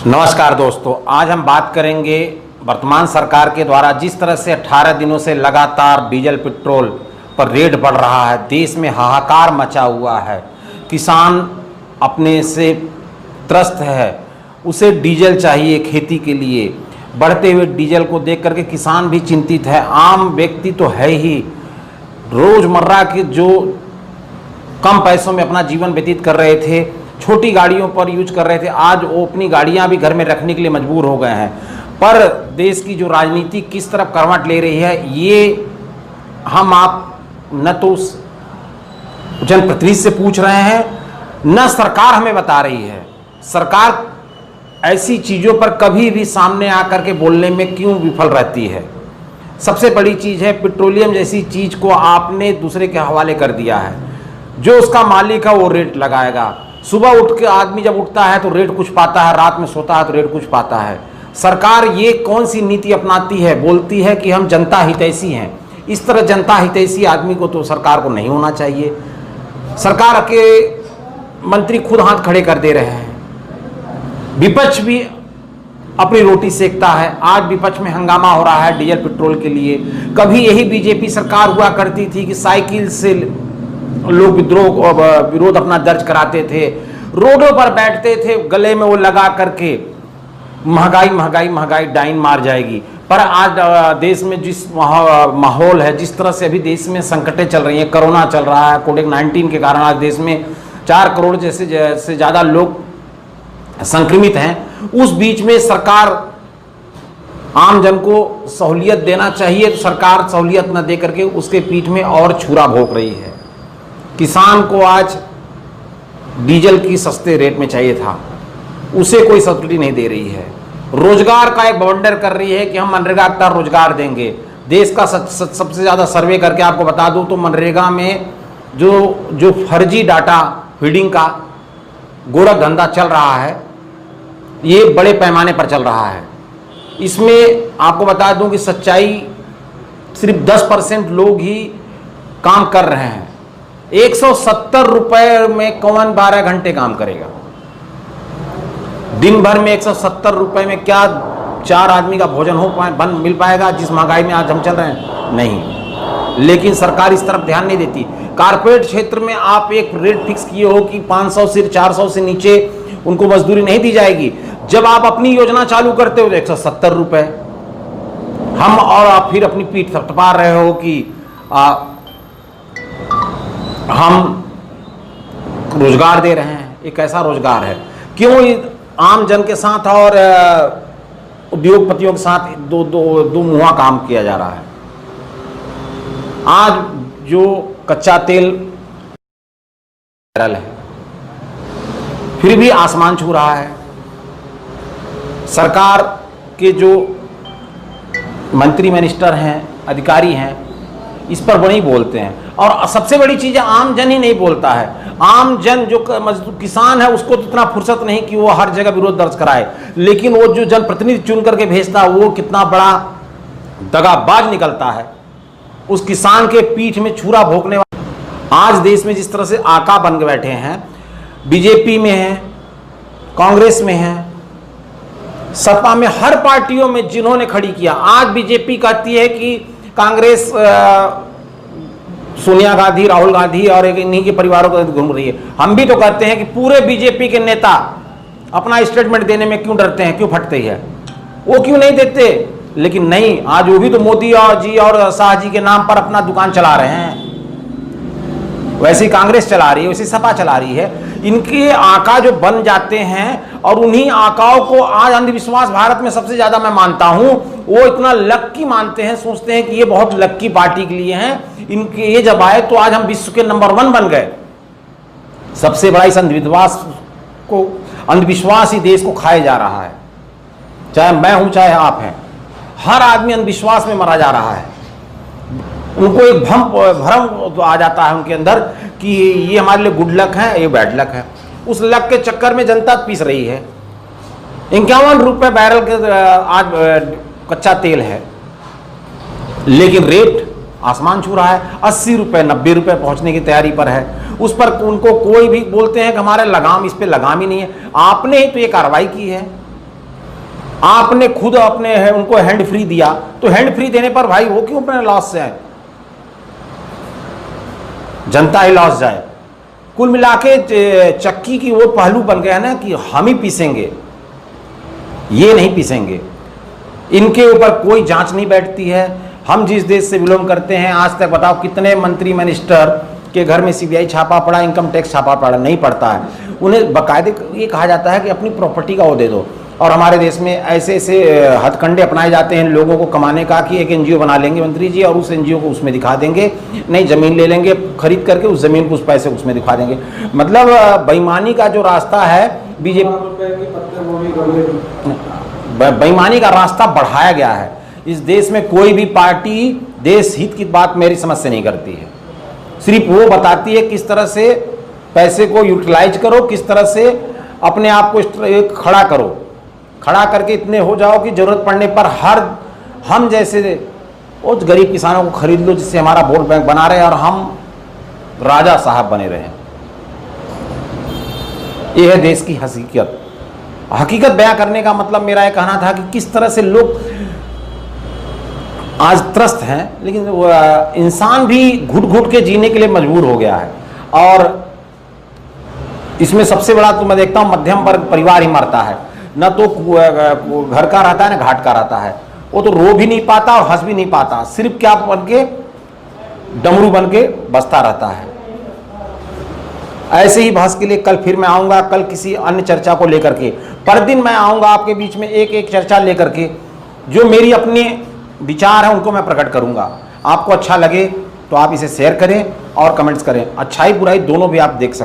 नमस्कार दोस्तों, आज हम बात करेंगे वर्तमान सरकार के द्वारा जिस तरह से 18 दिनों से लगातार डीजल पेट्रोल पर रेट बढ़ रहा है। देश में हाहाकार मचा हुआ है। किसान अपने से त्रस्त है, उसे डीजल चाहिए खेती के लिए। बढ़ते हुए डीजल को देख करके किसान भी चिंतित है, आम व्यक्ति तो है ही। रोज़मर्रा के जो कम पैसों में अपना जीवन व्यतीत कर रहे थे, छोटी गाड़ियों पर यूज कर रहे थे, आज वो अपनी गाड़ियां भी घर में रखने के लिए मजबूर हो गए हैं। पर देश की जो राजनीति किस तरफ करवट ले रही है, ये हम आप न तो उस जनप्रतिनिधि से पूछ रहे हैं, न सरकार हमें बता रही है। सरकार ऐसी चीज़ों पर कभी भी सामने आकर के बोलने में क्यों विफल रहती है। सबसे बड़ी चीज़ है, पेट्रोलियम जैसी चीज़ को आपने दूसरे के हवाले कर दिया है। जो उसका मालिक है वो रेट लगाएगा। सुबह उठ के आदमी जब उठता है तो रेट कुछ पाता है, रात में सोता है तो रेट कुछ पाता है। सरकार ये कौन सी नीति अपनाती है? बोलती है कि हम जनता हितैषी हैं। इस तरह जनता हितैषी आदमी को तो सरकार को नहीं होना चाहिए। सरकार के मंत्री खुद हाथ खड़े कर दे रहे हैं, विपक्ष भी अपनी रोटी सेकता है। आज विपक्ष में हंगामा हो रहा है डीजल पेट्रोल के लिए। कभी यही बीजेपी सरकार हुआ करती थी कि साइकिल से लोग विरोध अपना दर्ज कराते थे, रोडों पर बैठते थे, गले में वो लगा करके महंगाई महंगाई महंगाई डाइन मार जाएगी। पर आज देश में जिस माहौल है, जिस तरह से अभी देश में संकटें चल रही हैं, कोरोना चल रहा है, कोविड-19 के कारण आज देश में 4 करोड़ जैसे ज़्यादा लोग संक्रमित हैं। उस बीच में सरकार आम जन को सहूलियत देना चाहिए, तो सरकार सहूलियत न दे करके उसके पीठ में और छुरा भोंक रही है। किसान को आज डीजल की सस्ते रेट में चाहिए था, उसे कोई सब्सिडी नहीं दे रही है। रोजगार का एक बवंडर कर रही है कि हम मनरेगा का रोजगार देंगे। देश का सबसे ज़्यादा सर्वे करके आपको बता दूं तो मनरेगा में जो फर्जी डाटा फीडिंग का गोरख धंधा चल रहा है, ये बड़े पैमाने पर चल रहा है। इसमें आपको बता दूं कि सच्चाई सिर्फ 10% लोग ही काम कर रहे हैं। 170 रुपए में कौन 12 घंटे काम करेगा? दिन भर में 170 रुपए में क्या 4 आदमी का भोजन मिल पाएगा जिस महंगाई में आज हम चल रहे हैं? नहीं। लेकिन सरकार इस तरफ ध्यान नहीं देती। कारपोरेट क्षेत्र में आप एक रेट फिक्स किए हो कि 500 से 400 से नीचे उनको मजदूरी नहीं दी जाएगी। जब आप अपनी योजना चालू करते हो तो 170 रुपए हम, और आप फिर अपनी पीठ थपथपा रहे हो कि हम रोजगार दे रहे हैं। एक ऐसा रोजगार है, क्यों आम जन के साथ और उद्योगपतियों के साथ दो मुहा काम किया जा रहा है? आज जो कच्चा तेल है फिर भी आसमान छू रहा है। सरकार के जो मंत्री मिनिस्टर हैं, अधिकारी हैं, इस पर वो नहीं बोलते हैं। और सबसे बड़ी चीज़ है, आम जन ही नहीं बोलता है। आम जन जो मजदूर किसान है, उसको तो इतना फुर्सत नहीं कि वो हर जगह विरोध दर्ज कराए। लेकिन वो जो जनप्रतिनिधि चुन करके भेजता है, वो कितना बड़ा दगाबाज निकलता है। उस किसान के पीठ में छुरा भोंकने वाला। आज देश में जिस तरह से आका बन के बैठे हैं, बीजेपी में हैं, कांग्रेस में हैं, सपा में, हर पार्टियों में जिन्होंने खड़ी किया। आज बीजेपी कहती है कि कांग्रेस सोनिया गांधी, राहुल गांधी और इन्हीं के परिवारों को घूम रही है। हम भी तो कहते हैं कि पूरे बीजेपी के नेता अपना स्टेटमेंट देने में क्यों डरते हैं, क्यों फटते हैं, वो क्यों नहीं देते? लेकिन नहीं, आज वो भी तो मोदी जी और शाह जी के नाम पर अपना दुकान चला रहे हैं। वैसी कांग्रेस चला रही है, वैसी सपा चला रही है। इनके आका जो बन जाते हैं, और उन्हीं आकाओं को आज अंधविश्वास भारत में सबसे ज्यादा मैं मानता हूं, वो इतना लक्की मानते हैं, सोचते हैं कि ये बहुत लक्की पार्टी के लिए हैं। इनके ये जब आए तो आज हम विश्व के नंबर 1 बन गए। सबसे बड़ा इस अंधविश्वास ही देश को खाए जा रहा है। चाहे मैं हूं, चाहे आप हैं, हर आदमी अंधविश्वास में मरा जा रहा है। उनको एक भ्रम आ जाता है उनके अंदर कि ये हमारे लिए गुड लक है, ये बैड लक है। उस लक के चक्कर में जनता पीस रही है। 51 रुपये बैरल के आज कच्चा तेल है, लेकिन रेट आसमान छू रहा है। 80 रुपये 90 रुपये पहुंचने की तैयारी पर है। उस पर उनको कोई भी बोलते हैं कि हमारे लगाम, इस पे लगाम ही नहीं है। आपने ही तो ये कार्रवाई की है। आपने खुद अपने उनको हैंड फ्री दिया, तो हैंड फ्री देने पर भाई वो क्यों अपने लॉस से आए, जनता ही लॉस जाए। कुल मिला के चक्की की वो पहलू बन गया है ना कि हम ही पीसेंगे, ये नहीं पीसेंगे। इनके ऊपर कोई जांच नहीं बैठती है। हम जिस देश से बिलोंग करते हैं, आज तक बताओ कितने मंत्री मिनिस्टर के घर में सीबीआई छापा पड़ा, इनकम टैक्स छापा पड़ा, नहीं पड़ता है। उन्हें बाकायदे ये कहा जाता है कि अपनी प्रॉपर्टी का वो दे दो। और हमारे देश में ऐसे ऐसे हथकंडे अपनाए जाते हैं लोगों को कमाने का कि एक एनजीओ बना लेंगे मंत्री जी, और उस एनजीओ को उसमें दिखा देंगे, नहीं जमीन ले लेंगे खरीद करके, उस जमीन को उस पैसे उसमें दिखा देंगे। मतलब बेईमानी का जो रास्ता है बीजेपी, बेईमानी का रास्ता बढ़ाया गया है। इस देश में कोई भी पार्टी देश हित की बात मेरी समझ से नहीं करती है, सिर्फ वो बताती है किस तरह से पैसे को यूटिलाइज करो, किस तरह से अपने आप को खड़ा करो, खड़ा करके इतने हो जाओ कि जरूरत पड़ने पर हम जैसे उस गरीब किसानों को खरीद लो जिससे हमारा वोट बैंक बना रहे और हम राजा साहब बने रहे। यह है देश की हकीकत। हकीकत बयां करने का मतलब मेरा यह कहना था कि किस तरह से लोग आज त्रस्त हैं, लेकिन इंसान भी घुट घुट के जीने के लिए मजबूर हो गया है। और इसमें सबसे बड़ा तो मैं देखता हूं मध्यम वर्ग परिवार ही मरता है, न तो घर का रहता है न घाट का रहता है। वो तो रो भी नहीं पाता और हंस भी नहीं पाता, सिर्फ क्या बन के डमरू बन के बसता रहता है। ऐसे ही बहस के लिए कल फिर मैं आऊंगा, कल किसी अन्य चर्चा को लेकर के। पर दिन मैं आऊंगा आपके बीच में एक एक चर्चा लेकर के, जो मेरी अपने विचार है उनको मैं प्रकट करूंगा। आपको अच्छा लगे तो आप इसे शेयर करें और कमेंट्स करें। अच्छाई बुराई दोनों भी आप देख सकते हैं।